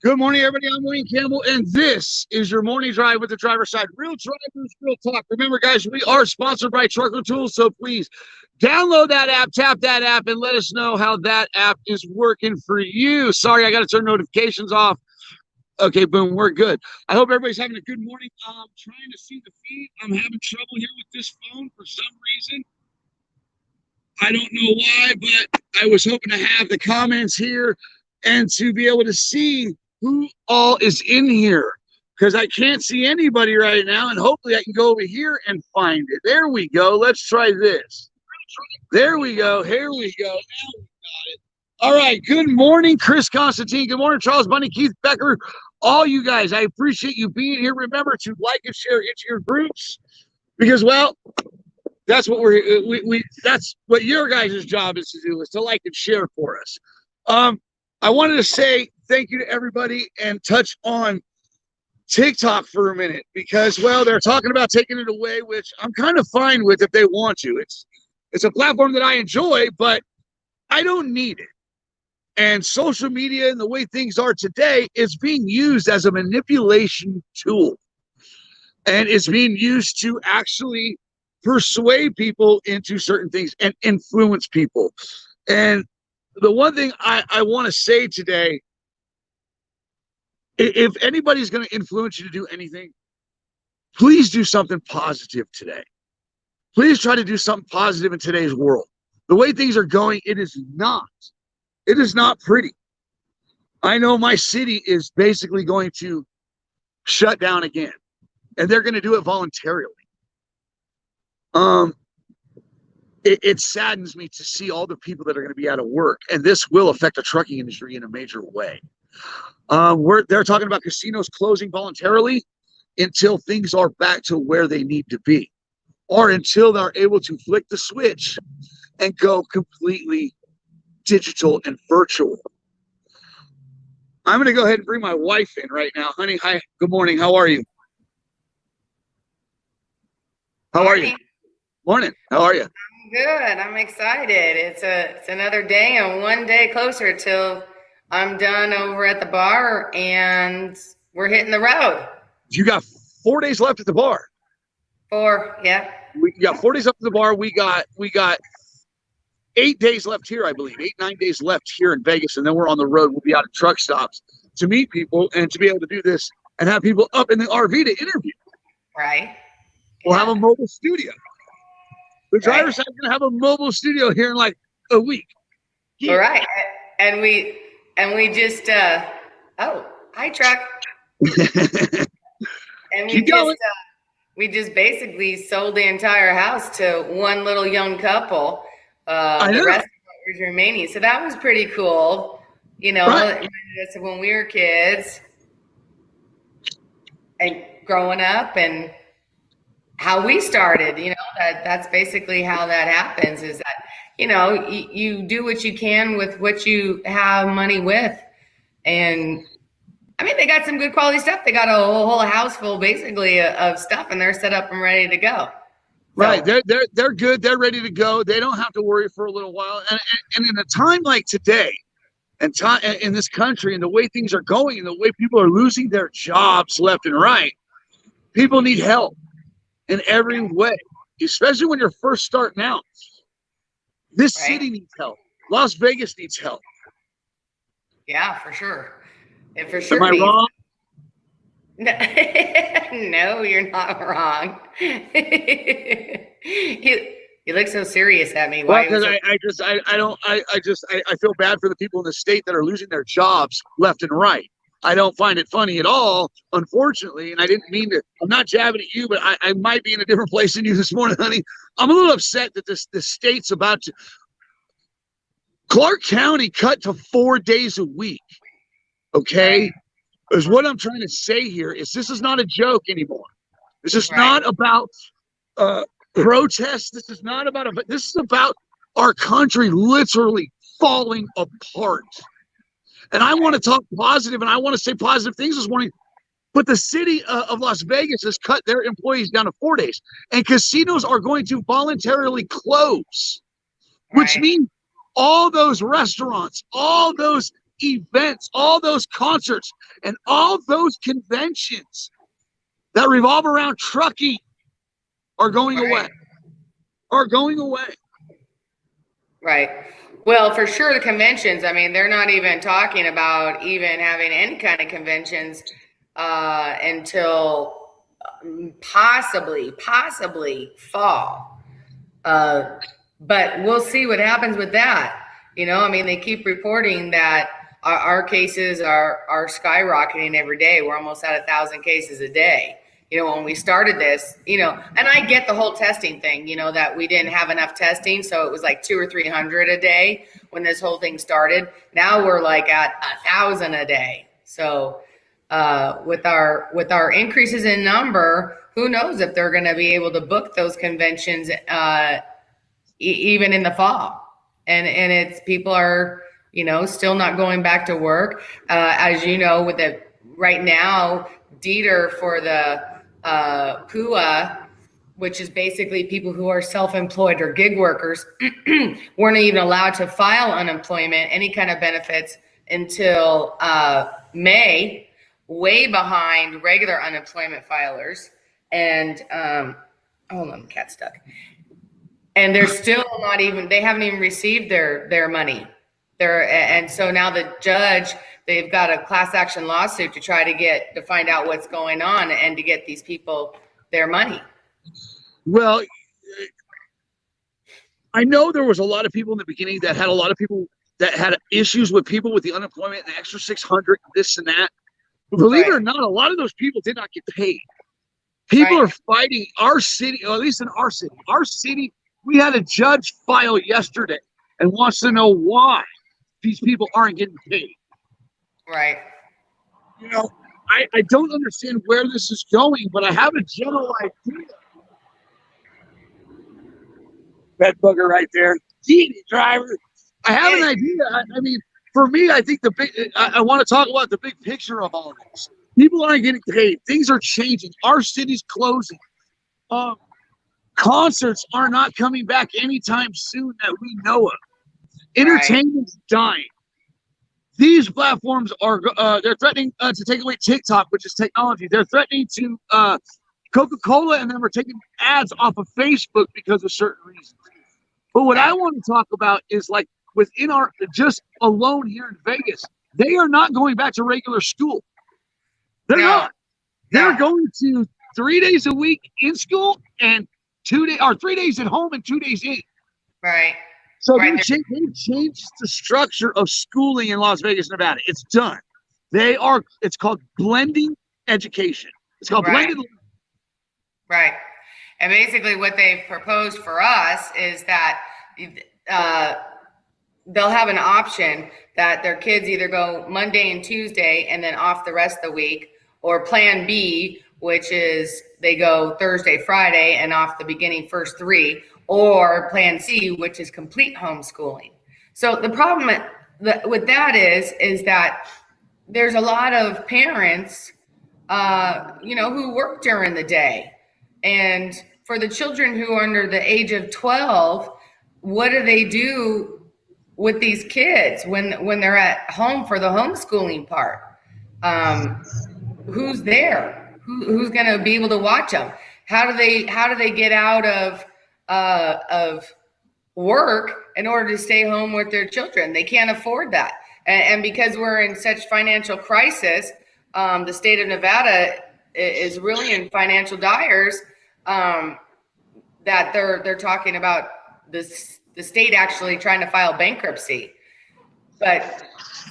Good morning, everybody. I'm Wayne Campbell, and this is your morning drive with the driver's side. Real drivers, real talk. Remember, guys, we are sponsored by Trucker Tools, so please download that app, tap that app, and let us know how that app is working for you. Sorry, I got to turn notifications off. Okay, boom, we're good. I hope everybody's having a good morning. I'm trying to see the feed. I'm having trouble here with this phone for some reason. I don't know why, but I was hoping to have the comments here and to be able to see who all is in here, because I can't see anybody right now, and hopefully I can go over here and find it. There we go. Let's try this. There we go. Here we go. Now we got it. All right. Good morning, Chris Constantine. Good morning, Charles Bunny, Keith Becker, all you guys. I appreciate you being here. Remember to like and share into your groups, because, well, that's what that's what your guys' job is to do, is to like and share for us. I wanted to say thank you to everybody and touch on TikTok for a minute, because, well, they're talking about taking it away, which I'm kind of fine with if they want to. It's a platform that I enjoy, but I don't need it. And social media and the way things are today is being used as a manipulation tool. And it's being used to actually persuade people into certain things and influence people. And the one thing I want to say today, if anybody's going to influence you to do anything, please do something positive today. Please try to do something positive in today's world. The way things are going, it is not pretty. I know my city is basically going to shut down again, and they're going to do it voluntarily. It saddens me to see all the people that are going to be out of work, and this will affect the trucking industry in a major way. They're talking about casinos closing voluntarily until things are back to where they need to be, or until they're able to flick the switch and go completely digital and virtual. I'm going to go ahead and bring my wife in right now. Honey, hi, good morning. How are you? How are you? Morning. How are you? I'm good. I'm excited. It's another day and one day closer till I'm done over at the bar and we're hitting the road. You got 4 days left at the bar. 4, yeah. We got 4 days left at the bar. We got 8 days left here, I believe. 9 days left here in Vegas, and then we're on the road. We'll be out at truck stops to meet people and to be able to do this and have people up in the RV to interview. Right. We'll have a mobile studio. The driver's side is going to have a mobile studio here in like a week. Yeah. All right. And we just, hi, truck. And we just basically sold the entire house to one little young couple. The rest of it was remaining. So that was pretty cool. You know, it reminded us of when we were kids and growing up and how we started. You know, that's basically how that happens, is that, you know, you do what you can with what you have money with. And I mean, they got some good quality stuff. They got a whole house full basically of stuff, and they're set up and ready to go. Right. They're good. They're ready to go. They don't have to worry for a little while. And in a time like today, and time in this country, and the way things are going, and the way people are losing their jobs left and right, people need help in every way, especially when you're first starting out. This city needs help. Las Vegas needs help. Yeah, for sure. It for sure. Am I wrong? No, you're not wrong. You look so serious at me. Why? Because I feel bad for the people in the state that are losing their jobs left and right. I don't find it funny at all, unfortunately, and I didn't mean to. I'm not jabbing at you, but I might be in a different place than you this morning, honey. I'm a little upset that the state's about to. Clark County cut to 4 days a week. Okay, is what I'm trying to say here is this is not a joke anymore. This is not about protests. This is not about this is about our country literally falling apart. And I want to talk positive, and I want to say positive things this morning. But the city of Las Vegas has cut their employees down to 4 days, and casinos are going to voluntarily close, which means all those restaurants, all those events, all those concerts, and all those conventions that revolve around trucking are going away. Are going away. Right. Well, for sure, the conventions, I mean, they're not even talking about even having any kind of conventions until possibly fall. But we'll see what happens with that. You know, I mean, they keep reporting that our cases are skyrocketing every day. We're almost at 1,000 cases a day. You know, when we started this, you know, and I get the whole testing thing, you know, that we didn't have enough testing. So it was like 200 or 300 a day when this whole thing started. Now we're like at 1,000 a day. So with our increases in number, who knows if they're going to be able to book those conventions even in the fall. And it's people are, you know, still not going back to work. As you know, with the right now, Dieter for the PUA, which is basically people who are self-employed or gig workers, weren't even allowed to file unemployment, any kind of benefits until May, way behind regular unemployment filers. And hold on, cat's stuck. And they're still not even, they haven't even received their money. And so now the judge, they've got a class action lawsuit to try to find out what's going on and to get these people their money. Well, I know there was a lot of people in the beginning that had a lot of people that had issues with people with the unemployment and the extra 600, this and that. But believe it or not, a lot of those people did not get paid. People are fighting our city, or at least in our city. Our city, we had a judge file yesterday and wants to know why these people aren't getting paid. Right. You know, I don't understand where this is going, but I have a general idea. That bugger right there. Gee, driver. I have an idea. I mean, for me, I think I want to talk about the big picture of all this. People aren't getting paid. Things are changing. Our city's closing. Concerts are not coming back anytime soon that we know of. Entertainment's dying. These platforms are they're threatening to take away TikTok, which is technology. They're threatening to Coca-Cola and them are taking ads off of Facebook because of certain reasons. But what I want to talk about is like within our just alone here in Vegas, they are not going back to regular school. They're not. They're going to 3 days a week in school and 3 days at home and 2 days in. Right. So they changed the structure of schooling in Las Vegas, Nevada. It's done. It's called blending education. It's called blended learning. Right. And basically what they've proposed for us is that they'll have an option that their kids either go Monday and Tuesday and then off the rest of the week, or plan B, which is they go Thursday, Friday and off the beginning first 3, or plan C, which is complete homeschooling. So the problem with that is that there's a lot of parents, who work during the day. And for the children who are under the age of 12, what do they do with these kids when they're at home for the homeschooling part? Who's there? Who's going to be able to watch them? How do they get out of work in order to stay home with their children? They can't afford that. And because we're in such financial crisis, the state of Nevada is really in financial dire, that they're talking about the state actually trying to file bankruptcy. But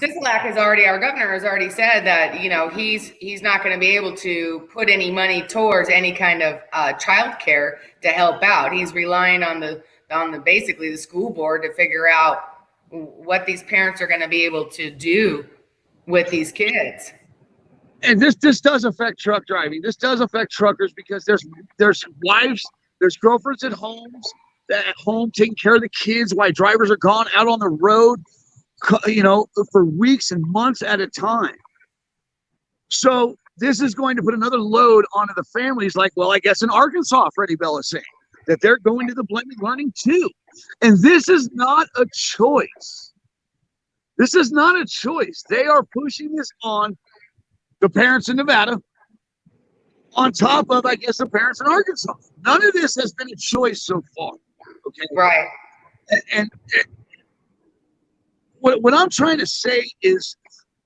our governor has already said that, he's not going to be able to put any money towards any kind of childcare to help out. He's relying on basically the school board to figure out what these parents are going to be able to do with these kids. And this does affect truck driving. This does affect truckers because there's wives, there's girlfriends at home taking care of the kids while drivers are gone out on the road, for weeks and months at a time. So this is going to put another load onto the families. Like, well, I guess in Arkansas, Freddie Bell is saying that they're going to the blended learning too. And this is not a choice. This is not a choice. They are pushing this on the parents in Nevada, on top of, I guess, the parents in Arkansas. None of this has been a choice so far. Okay. Right. And what I'm trying to say is,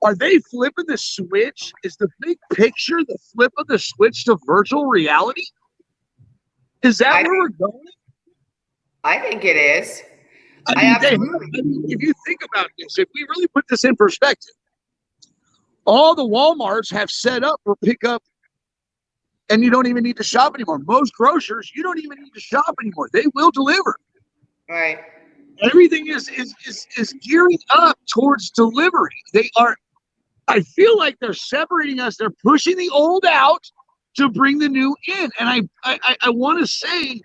are they flipping the switch? Is the big picture the flip of the switch to virtual reality? Is that where we're going? I think it is. If you think about this, if we really put this in perspective, all the Walmarts have set up for pickup, and you don't even need to shop anymore. Most grocers, you don't even need to shop anymore. They will deliver. Right. Everything is gearing up towards delivery. They are. I feel like they're separating us. They're pushing the old out to bring the new in. And I want to say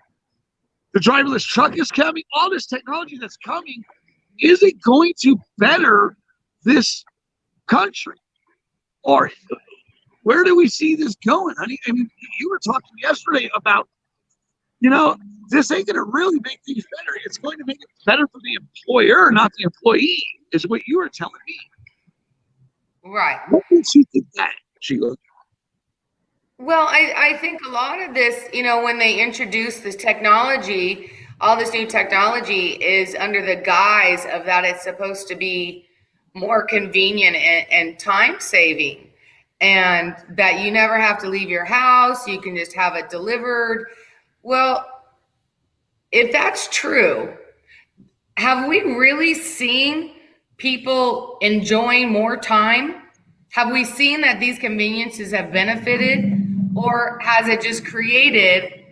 the driverless truck is coming. All this technology that's coming, is it going to better this country? Or where do we see this going, honey? I mean, you were talking yesterday about, this ain't going to really make things better. It's going to make it better for the employer, not the employee, is what you were telling me. Right. What makes you think that, Sheila? Well, I think a lot of this, when they introduce this technology, all this new technology is under the guise of that it's supposed to be more convenient and time saving, and that you never have to leave your house. You can just have it delivered. Well, if that's true, have we really seen people enjoying more time? Have we seen that these conveniences have benefited, or has it just created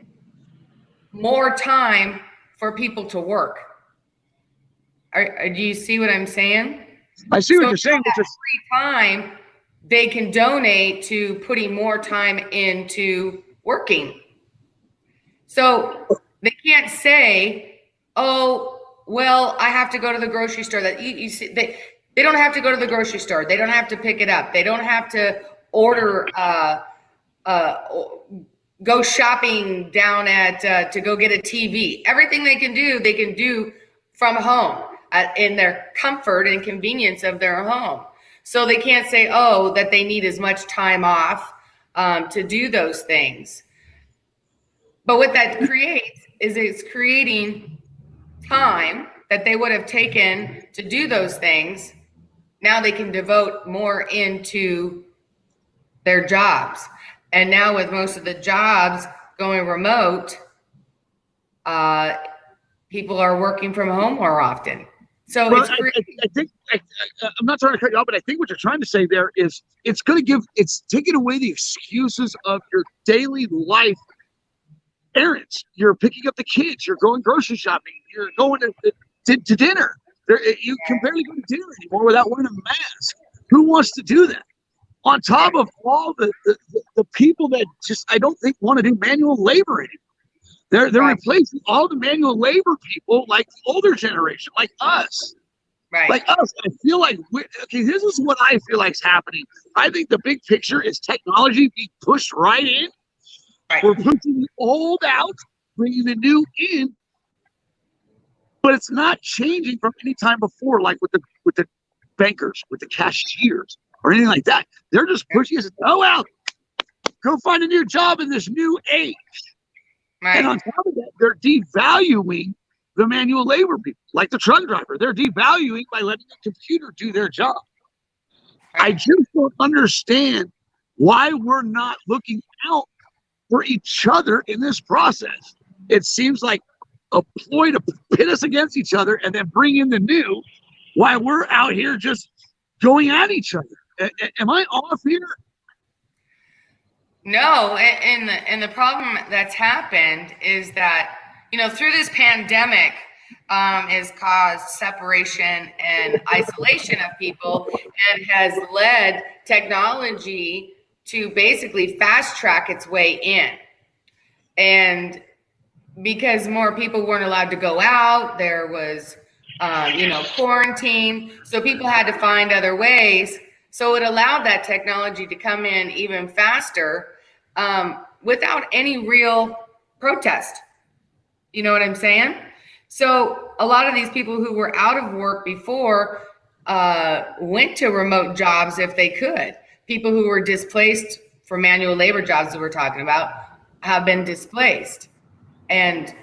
more time for people to work? Do you see what I'm saying? I see what you're saying. That free time they can donate to putting more time into working. So they can't say, "Oh, well, I have to go to the grocery store." That you see, they don't have to go to the grocery store. They don't have to pick it up. They don't have to order, go shopping down at to go get a TV. Everything they can do from home in their comfort and convenience of their home. So they can't say, that they need as much time off to do those things. But what that creates is it's creating time that they would have taken to do those things. Now they can devote more into their jobs. And now with most of the jobs going remote, people are working from home more often. So I think I'm not trying to cut you off, but I think what you're trying to say there is it's taking away the excuses of your daily life errands. You're picking up the kids. You're going grocery shopping. You're going to dinner. You can barely go to dinner anymore without wearing a mask. Who wants to do that? On top of all the people that just, I don't think, want to do manual labor anymore. They're replacing all the manual labor people like the older generation, like us. Right. Like us. I feel like, this is what I feel like is happening. I think the big picture is technology being pushed right in. Right. We're pushing the old out, bringing the new in, but it's not changing from any time before, like with the bankers, with the cashiers, or anything like that. They're just pushing us. Oh, well, go find a new job in this new age. Right. And on top of that, they're devaluing the manual labor people, like the truck driver. They're devaluing by letting the computer do their job. Right. I just don't understand why we're not looking out for each other in this process. It seems like a ploy to pit us against each other and then bring in the new, while we're out here just going at each other. Am I off here? No, and the problem that's happened is that, through this pandemic has caused separation and isolation of people, and has led technology to basically fast track its way in. And because more people weren't allowed to go out, there was, quarantine. So people had to find other ways. So it allowed that technology to come in even faster without any real protest. You know what I'm saying? So a lot of these people who were out of work before went to remote jobs if they could. People who were displaced for manual labor jobs that we're talking about have been displaced. And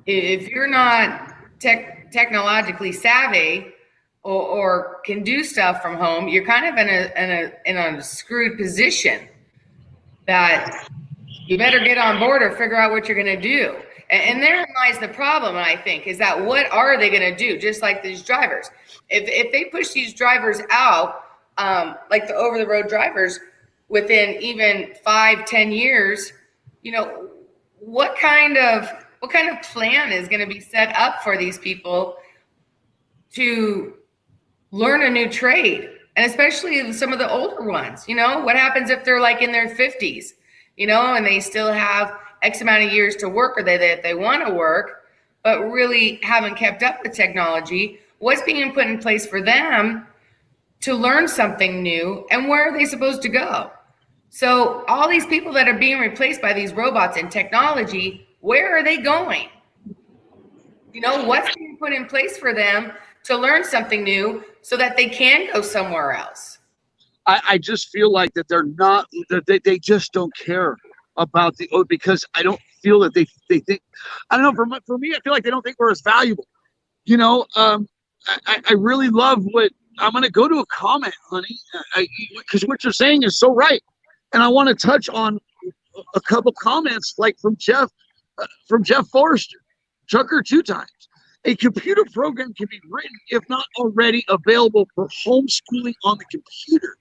if you're not technologically savvy or can do stuff from home, you're kind of in a screwed position that you better get on board or figure out what you're going to do. And therein lies the problem, I think, is that what are they going to do? Just like these drivers. If they push these drivers out, like the over-the-road drivers, within even 5-10 years, what kind of plan is going to be set up for these people to learn a new trade? And especially some of the older ones, what happens if they're like in their 50s, and they still have X amount of years to work, or they want to work, but really haven't kept up with technology? What's being put in place for them to learn something new, and where are they supposed to go? So all these people that are being replaced by these robots and technology, where are they going? What's being put in place for them to learn something new so that they can go somewhere else? I just feel like that they just don't care about because I don't feel that they think, I don't know, for me, I feel like they don't think we're as valuable. I really love what, I'm going to go to a comment, honey, because what you're saying is so right. And I want to touch on a couple comments, like from Jeff Forrester, Trucker 2 times. A computer program can be written, if not already available, for homeschooling on the computer.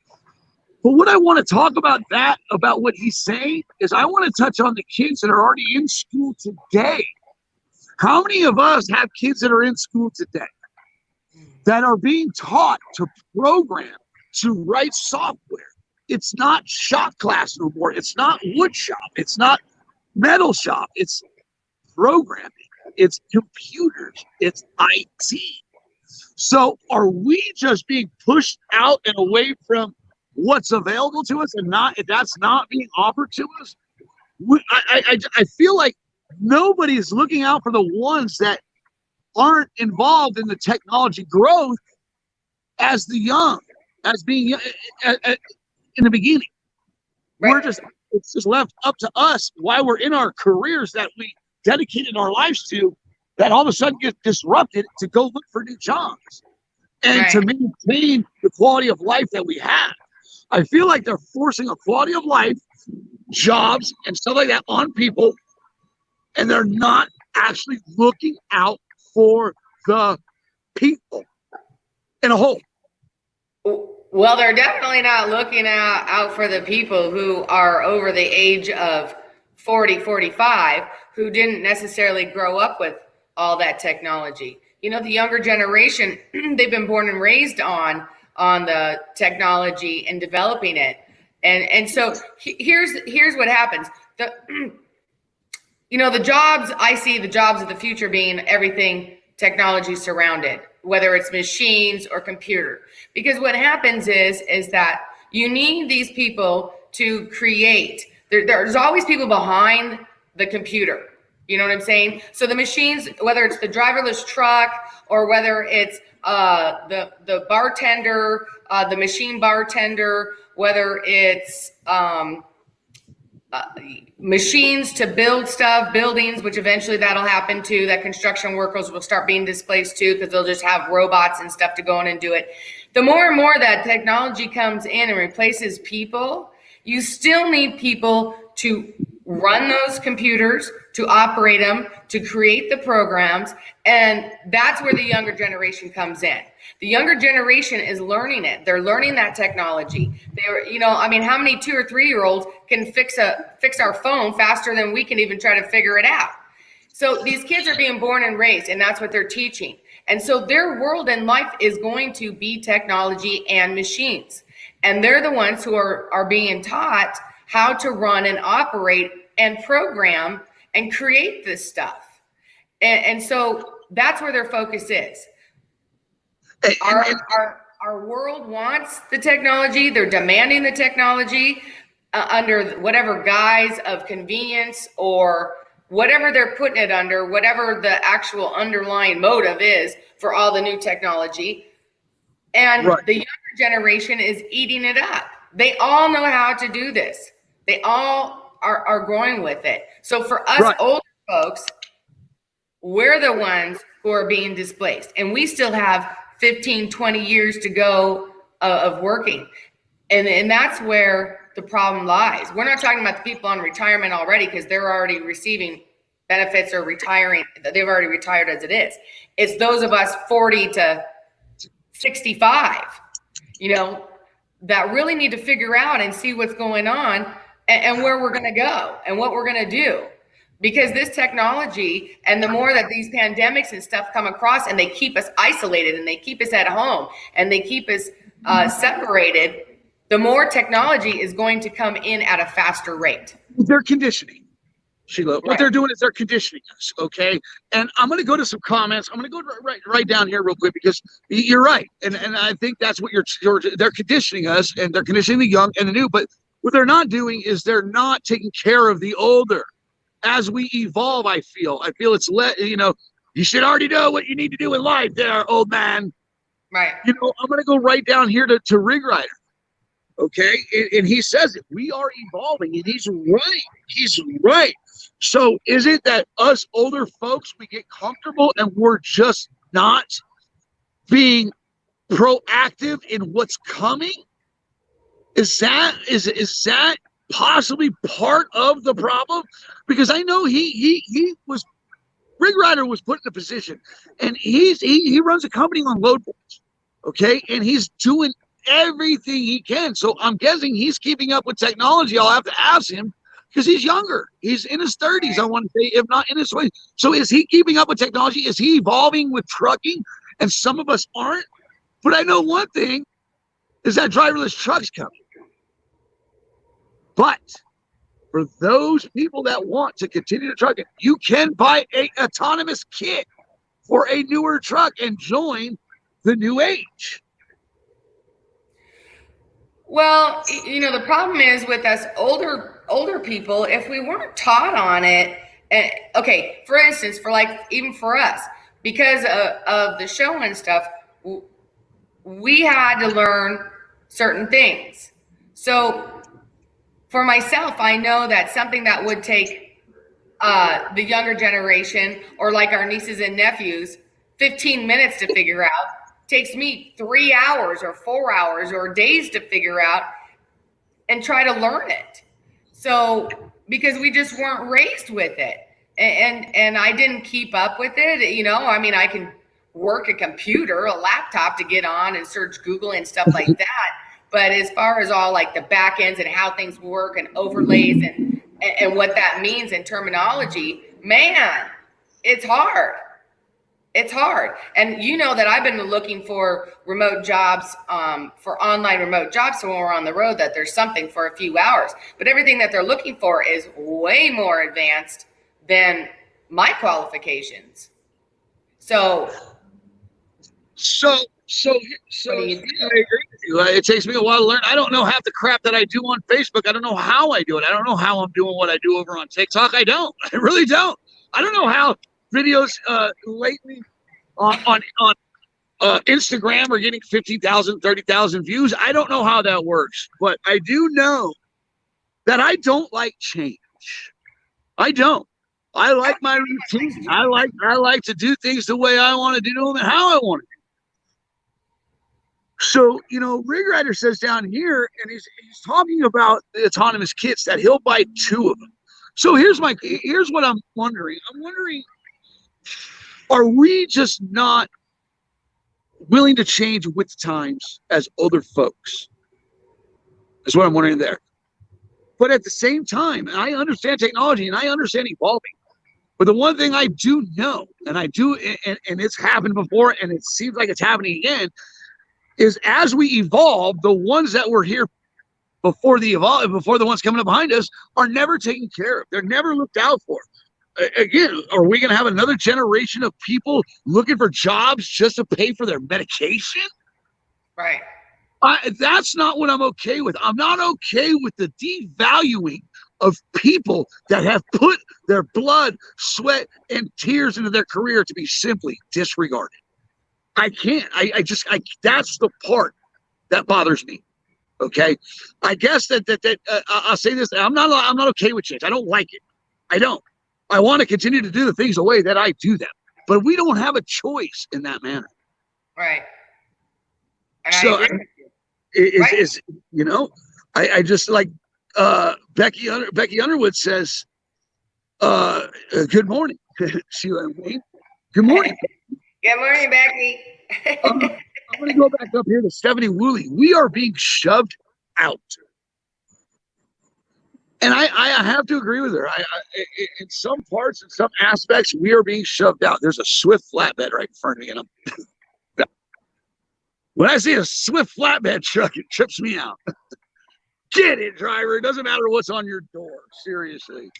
But what I want to talk about what he's saying is I want to touch on the kids that are already in school today. How many of us have kids that are in school today that are being taught to program, to write software? It's not shop class no more. It's not wood shop. It's not metal shop. It's programming. It's computers. It's IT. So are we just being pushed out and away from what's available to us, and that's not being offered to us? I feel like nobody's looking out for the ones that aren't involved in the technology growth as the young, as being in the beginning. Right. It's just left up to us while we're in our careers that we dedicated our lives to, that all of a sudden get disrupted to go look for new jobs and right. to maintain the quality of life that we have. I feel like they're forcing a quality of life, jobs, and stuff like that on people, and they're not actually looking out for the people in a whole. Well, they're definitely not looking out for the people who are over the age of 40, 45, who didn't necessarily grow up with all that technology. The younger generation, they've been born and raised on the technology and developing it. And so here's what happens. The jobs, I see the jobs of the future being everything technology surrounded, whether it's machines or computer. Because what happens is that you need these people to create. There's always people behind the computer. You know what I'm saying? So the machines, whether it's the driverless truck or whether it's the bartender, the machine bartender, whether it's machines to build stuff, buildings, which eventually that'll happen too, that construction workers will start being displaced too, because they'll just have robots and stuff to go in and do it. The more and more that technology comes in and replaces people, you still need people to run those computers, to operate them, to create the programs. And that's where the younger generation comes in. The younger generation is learning it. They're learning that technology. How many 2 or 3-year-olds can fix our phone faster than we can even try to figure it out? So these kids are being born and raised, and that's what they're teaching. And so their world and life is going to be technology and machines. And they're the ones who are being taught how to run and operate and program and create this stuff. And so that's where their focus is. Our world wants the technology. They're demanding the technology under whatever guise of convenience or whatever they're putting it under, whatever the actual underlying motive is for all the new technology. And Right. the younger generation is eating it up. They all know how to do this. They all are going with it. So for us Right. older folks, we're the ones who are being displaced. And we still have 15, 20 years to go of working. And that's where the problem lies. We're not talking about the people on retirement already because they're already receiving benefits or retiring. They've already retired as it is. It's those of us 40 to 65, that really need to figure out and see what's going on and where we're going to go and what we're going to do. Because this technology and the more that these pandemics and stuff come across and they keep us isolated and they keep us at home and they keep us separated, the more technology is going to come in at a faster rate. They're conditioning, Sheila. What Right. they're doing is they're conditioning us, okay? And I'm going to go to some comments. I'm going to go right down here real quick because you're right, and I think that's what they're conditioning us, and they're conditioning the young and the new. But what they're not doing is they're not taking care of the older. As we evolve, I feel it's you should already know what you need to do in life, there, old man. Right. I'm going to go right down here to Rig Rider. Okay, and he says it. We are evolving, and he's right. He's right. So is it that us older folks, we get comfortable and we're just not being proactive in what's coming? Is that possibly part of the problem? Because I know he was Rig Rider was put in a position, and he runs a company on load boards, okay, and he's doing everything he can. So I'm guessing he's keeping up with technology. I'll have to ask him because he's younger. He's in his 30s, I want to say, if not in his 20s. So is he keeping up with technology? Is he evolving with trucking? And some of us aren't. But I know one thing is that driverless trucks coming. But for those people that want to continue to truck it, you can buy an autonomous kit for a newer truck and join the new age. Well, the problem is with us older people, if we weren't taught on it, okay, for instance, even for us, because of the show and stuff, we had to learn certain things. So for myself, I know that something that would take the younger generation or like our nieces and nephews 15 minutes to figure out takes me 3 hours or 4 hours or days to figure out and try to learn it. So because we just weren't raised with it, and I didn't keep up with it. I can work a computer, a laptop to get on and search Google and stuff like that. But as far as all like the back ends and how things work and overlays and what that means in terminology, man, it's hard. It's hard. And that I've been looking for remote jobs, for online remote jobs. So when we're on the road, that there's something for a few hours. But everything that they're looking for is way more advanced than my qualifications. So what do you do? I agree with you. It takes me a while to learn. I don't know half the crap that I do on Facebook. I don't know how I do it. I don't know how I'm doing what I do over on TikTok. I don't. I really don't. I don't know how videos lately on Instagram are getting 50,000, 30,000 views. I don't know how that works, but I do know that I don't like change. I don't. I like my routine. I like to do things the way I want to do them and how I want to do them. So, Rig Rider says down here, and he's talking about the autonomous kits that he'll buy 2 of them. So here's what I'm wondering. I'm wondering, are we just not willing to change with times as older folks? That's what I'm wondering there. But at the same time, I understand technology and I understand evolving. But the one thing I do know, and it's happened before, and it seems like it's happening again, is as we evolve, the ones that were here before the ones coming up behind us are never taken care of. They're never looked out for. Again, are we going to have another generation of people looking for jobs just to pay for their medication? Right. That's not what I'm okay with. I'm not okay with the devaluing of people that have put their blood, sweat, and tears into their career to be simply disregarded. I can't. That's the part that bothers me. Okay, I guess that I'll say this: I'm not okay with change. I don't like it. I don't. I want to continue to do the things the way that I do them, but we don't have a choice in that manner. Right. And I So agree with you. is Right. is you know, I just like Becky Underwood says, good morning. See what I mean? Good morning. Good morning, Becky. I'm going to go back up here to Stephanie Woolley. We are being shoved out. And I have to agree with her. In some parts, in some aspects, we are being shoved out. There's a Swift flatbed right in front of me. And when I see a Swift flatbed truck, it trips me out. Get it, driver. It doesn't matter what's on your door. Seriously.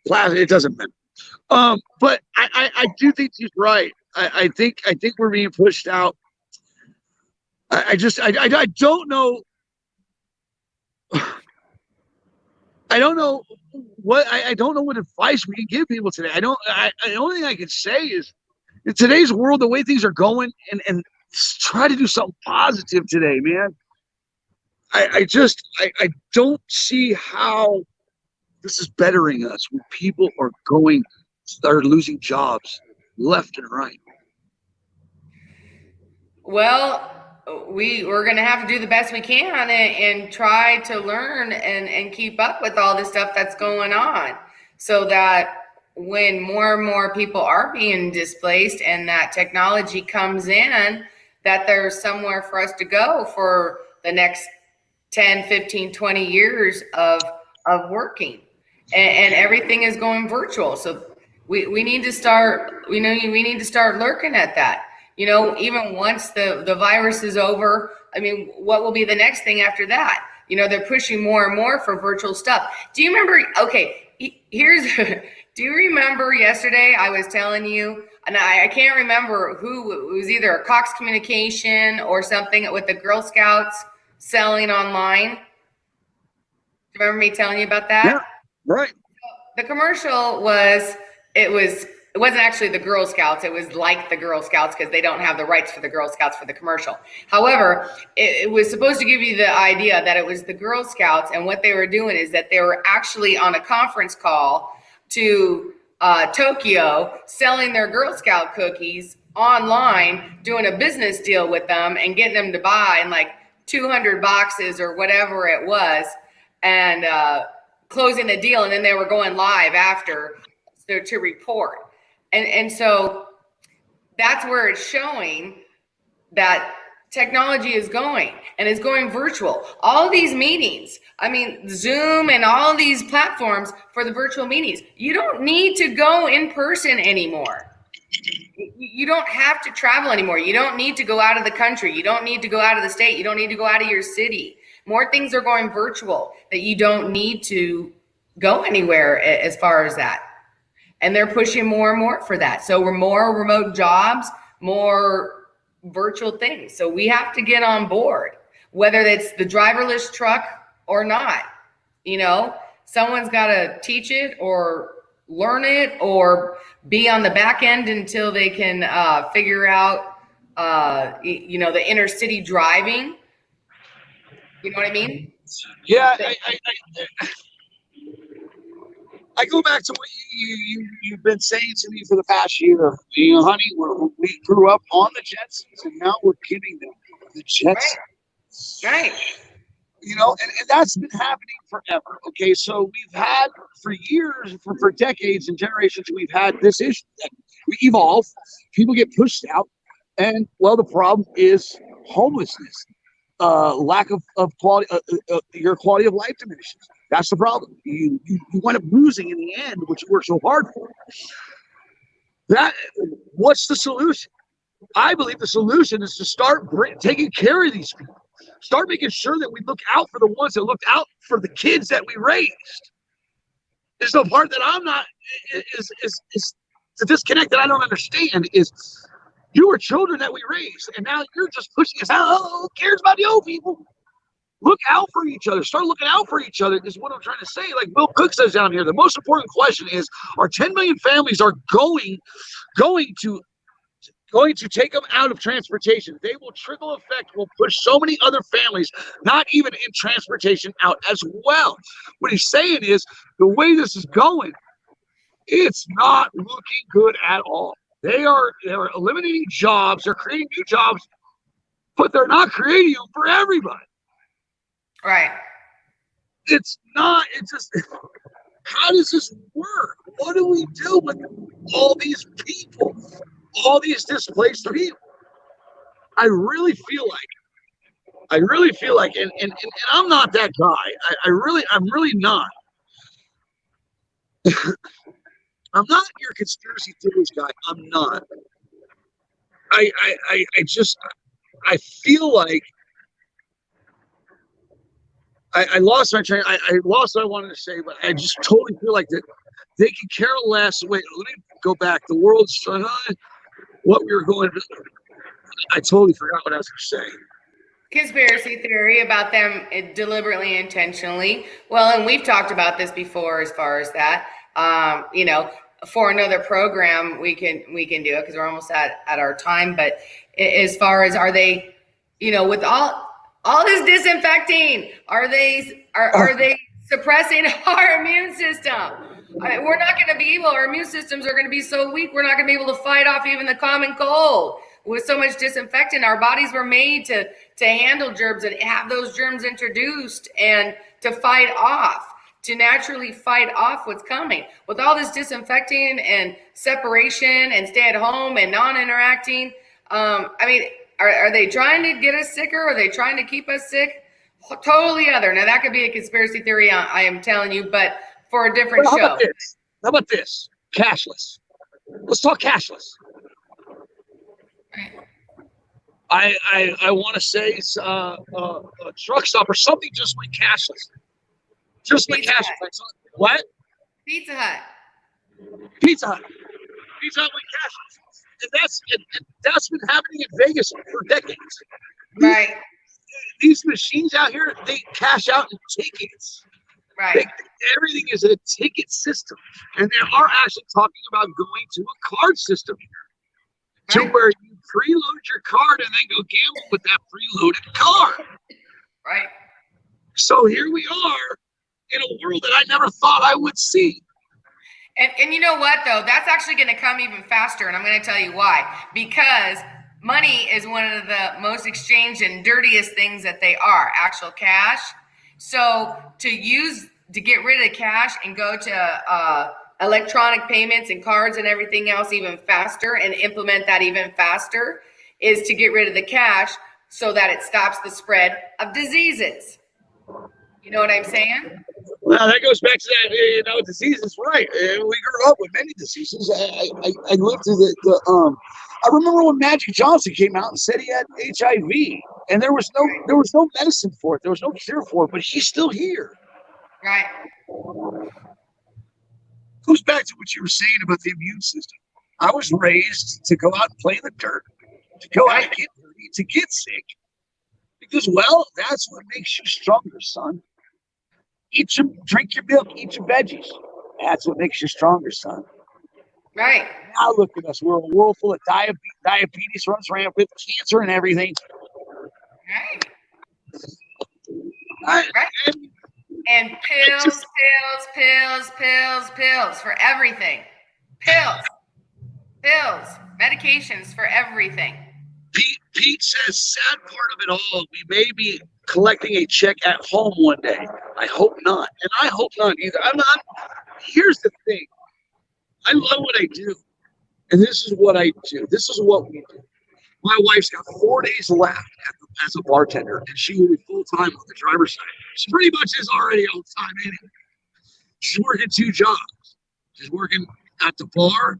It doesn't matter. But I do think she's right. I think we're being pushed out. I don't know. I don't know what advice we can give people today. The only thing I can say is in today's world, the way things are going, and try to do something positive today, man. I don't see how this is bettering us when people are losing jobs left and right. Well, we're going to have to do the best we can and try to learn and keep up with all the stuff that's going on, so that when more and more people are being displaced and that technology comes in, that there's somewhere for us to go for the next 10, 15, 20 years of working, and everything is going virtual. So we need to start, we need to start looking at that. Even once the virus is over, I mean, what will be the next thing after that? They're pushing more and more for virtual stuff. Do you remember? Okay, do you remember yesterday I was telling you, and I can't remember who, it was either a Cox Communication or something with the Girl Scouts selling online. Do you remember me telling you about that? Yeah, right. The commercial was, it wasn't actually the Girl Scouts. It was like the Girl Scouts because they don't have the rights for the Girl Scouts for the commercial. However, it was supposed to give you the idea that it was the Girl Scouts, and what they were doing is that they were actually on a conference call to Tokyo, selling their Girl Scout cookies online, doing a business deal with them and getting them to buy in like 200 boxes or whatever it was, and closing the deal. And then they were going live after to report. And so that's where it's showing that technology is going, and it's going virtual. All these meetings, I mean, Zoom and all these platforms for the virtual meetings, you don't need to go in person anymore. You don't have to travel anymore. You don't need to go out of the country. You don't need to go out of the state. You don't need to go out of your city. More things are going virtual that you don't need to go anywhere as far as that. And they're pushing more and more for that. So we're more remote jobs, more virtual things. So we have to get on board, whether it's the driverless truck or not. Someone's got to teach it or learn it or be on the back end until they can figure out, the inner city driving. You know what I mean? Yeah, I go back to what you've been saying to me for the past year. Honey, we grew up on the Jetsons, and now we're giving them the Jetsons. Right. And that's been happening forever. Okay, so we've had for years, for decades and generations, we've had this issue that we evolve. People get pushed out, and the problem is homelessness. Lack of quality, your quality of life diminishes. That's the problem. You wind up losing in the end, which you work so hard for. What's the solution? I believe the solution is to start taking care of these people. Start making sure that we look out for the ones that looked out for the kids that we raised. Is the part that I'm not is the disconnect that I don't understand is. You were children that we raised, and now you're just pushing us out. Oh, who cares about the old people? Look out for each other. Start looking out for each other is what I'm trying to say. Like Will Cook says down here, the most important question is, our 10 million families are going to going to take them out of transportation. They will trickle effect, will push so many other families, not even in transportation, out as well. What he's saying is the way this is going, it's not looking good at all. They're eliminating jobs, they're creating new jobs, but they're not creating them for everybody. Right. It's not, it's just, how does this work? What do we do with all these people, all these displaced people? I really feel like, and I'm not that guy. I'm really not. I'm not your conspiracy theorist guy. I'm not. I feel like I lost my train. I lost what I wanted to say, but I just totally feel like that they can care less. Wait, let me go back. The world's what we were going to. I totally forgot what I was going to say. Conspiracy theory about them deliberately, intentionally. Well, and we've talked about this before as far as that. For another program, we can do it because we're almost at our time. But as far as, are they, with all this disinfecting, are they suppressing our immune system? We're not going to be able. Our immune systems are going to be so weak. We're not going to be able to fight off even the common cold. With so much disinfectant, our bodies were made to handle germs and have those germs introduced and to fight off, to naturally fight off what's coming. With all this disinfecting and separation and stay at home and non-interacting, are they trying to get us sicker? Or are they trying to keep us sick? Totally other. Now that could be a conspiracy theory, I am telling you, but for a different show. How about this? Cashless. Let's talk cashless. I want to say it's a truck stop or something just like cashless. Just like cashless. What? Pizza Hut. Pizza Hut with cashless. And that's been happening in Vegas for decades. Right. These machines out here, they cash out in tickets. Right. Everything is a ticket system. And they are actually talking about going to a card system here. To where you preload your card and then go gamble with that preloaded card. Right. So here we are in a world that I never thought I would see. And you know what, though? That's actually going to come even faster, and I'm going to tell you why. Because money is one of the most exchanged and dirtiest things that they are, actual cash. So to get rid of cash and go to electronic payments and cards and everything else even faster and implement that even faster is to get rid of the cash so that it stops the spread of diseases. You know what I'm saying? Well, that goes back to that, diseases, right. We grew up with many diseases. I lived through I remember when Magic Johnson came out and said he had HIV and there was no medicine for it. There was no cure for it, but he's still here. Right. Goes back to what you were saying about the immune system. I was raised to go out and play in the dirt, to go out and get dirty, to get sick. Because, well, that's what makes you stronger, son. Drink your milk, eat your veggies. That's what makes you stronger, son. Right. Now look at us. We're a world full of diabetes runs rampant, cancer and everything. Right. And pills for everything. Pills, medications for everything. Pete says, sad part of it all, we may be collecting a check at home one day. I hope not. And I hope not either. Here's the thing. I love what I do. And this is what I do. This is what we do. My wife's got 4 days left as a bartender, and she will be full-time on the driver's side. She pretty much is already on time anyway. She's working 2 jobs. She's working at the bar,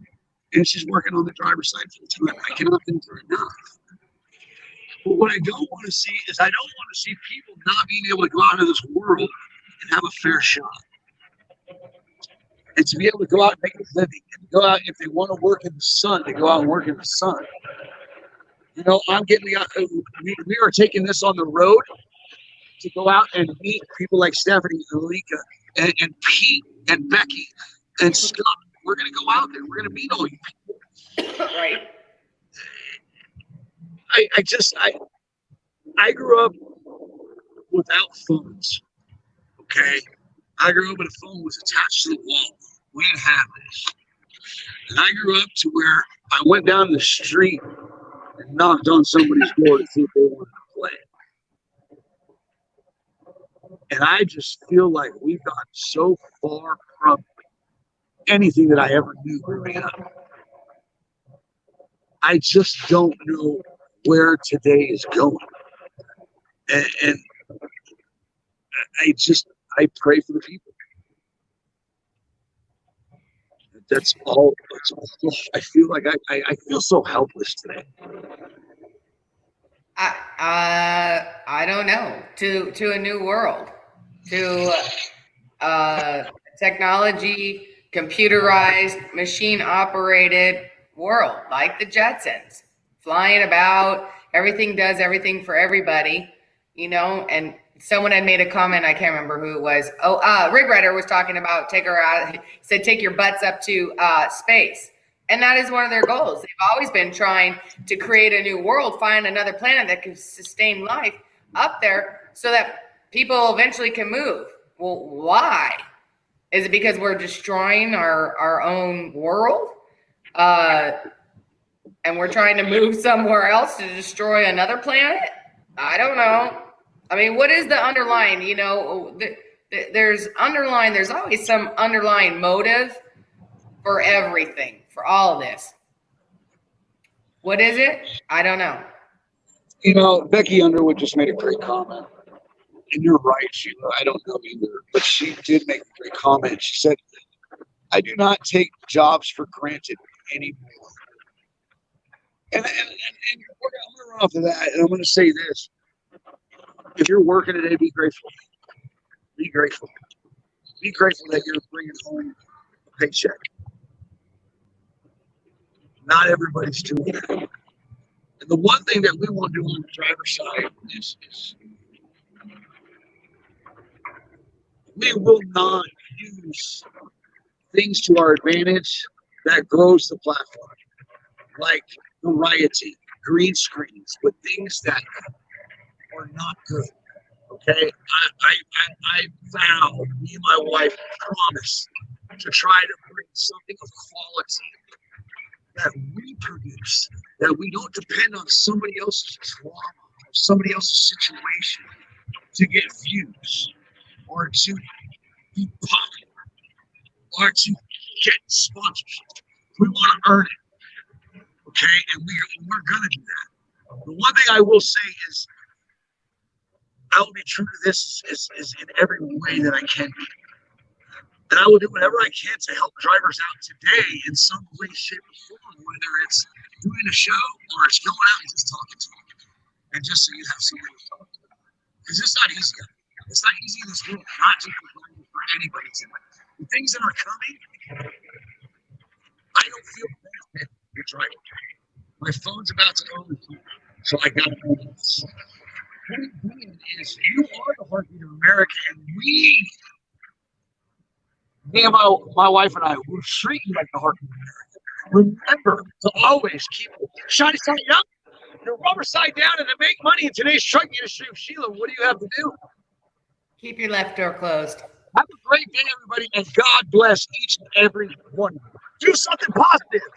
and she's working on the driver's side full-time. I cannot thank her enough. But what I don't want to see is I don't want to see people not being able to go out into this world and have a fair shot. And to be able to go out and make a living, and go out if they want to work in the sun, to go out and work in the sun. I'm getting we are taking this on the road to go out and meet people like Stephanie and Alika and Pete and Becky and Scott. We're going to go out there. We're going to meet all you people. Right. I grew up without phones. Okay, I grew up when a phone was attached to the wall. We didn't have this, and I grew up to where I went down the street and knocked on somebody's door to see if they wanted to play. And I just feel like we've gotten so far from anything that I ever knew growing up. I just don't know where today is going. And I pray for the people. That's all. I feel like I feel so helpless today. I don't know. To a new world, to technology, computerized, machine operated world like the Jetsons, flying about. Everything does everything for everybody, And someone had made a comment. I can't remember who it was. Rig Rider was talking about take your butts up to space. And that is one of their goals. They've always been trying to create a new world, find another planet that can sustain life up there so that people eventually can move. Well, why? Is it because we're destroying our own world? And we're trying to move somewhere else to destroy another planet? I don't know. I mean, what is the underlying, there's always some underlying motive for everything, for all of this. What is it? I don't know. Becky Underwood just made a great comment. And you're right, Sheila. I don't know either. But she did make a great comment. She said, I do not take jobs for granted anymore. And I'm going to run off of that. And I'm going to say this. If you're working today, be grateful. Be grateful. Be grateful that you're bringing home a paycheck. Not everybody's doing that. And the one thing that we want to do on the driver's side is we will not use things to our advantage that grows the platform, like variety, green screens, but things that are not good. Okay, I vow, me and my wife promise to try to bring something of quality that we produce, that we don't depend on somebody else's drama or somebody else's situation to get views or to be popular or to get sponsorship. We want to earn it, okay? And we're going to do that. The one thing I will say is I will be true to this is in every way that I can be. And I will do whatever I can to help drivers out today in some way, shape, or form, whether it's doing a show or it's going out and just talking to them. And just so you have somebody to talk to. Because it's not easy. It's not easy in this world, not just for anybody to. The things that are coming, I don't feel bad. You're driving. My phone's about to overheat, so I got to do this. Point being is you are the heartbeat of America, and me and my wife and I will treat you like the heartbeat of America. Remember to always keep shiny side up, your rubber side down, and to make money in today's trucking industry. Sheila, what do you have to do? Keep your left door closed. Have a great day, everybody, and God bless each and every one of you. Do something positive.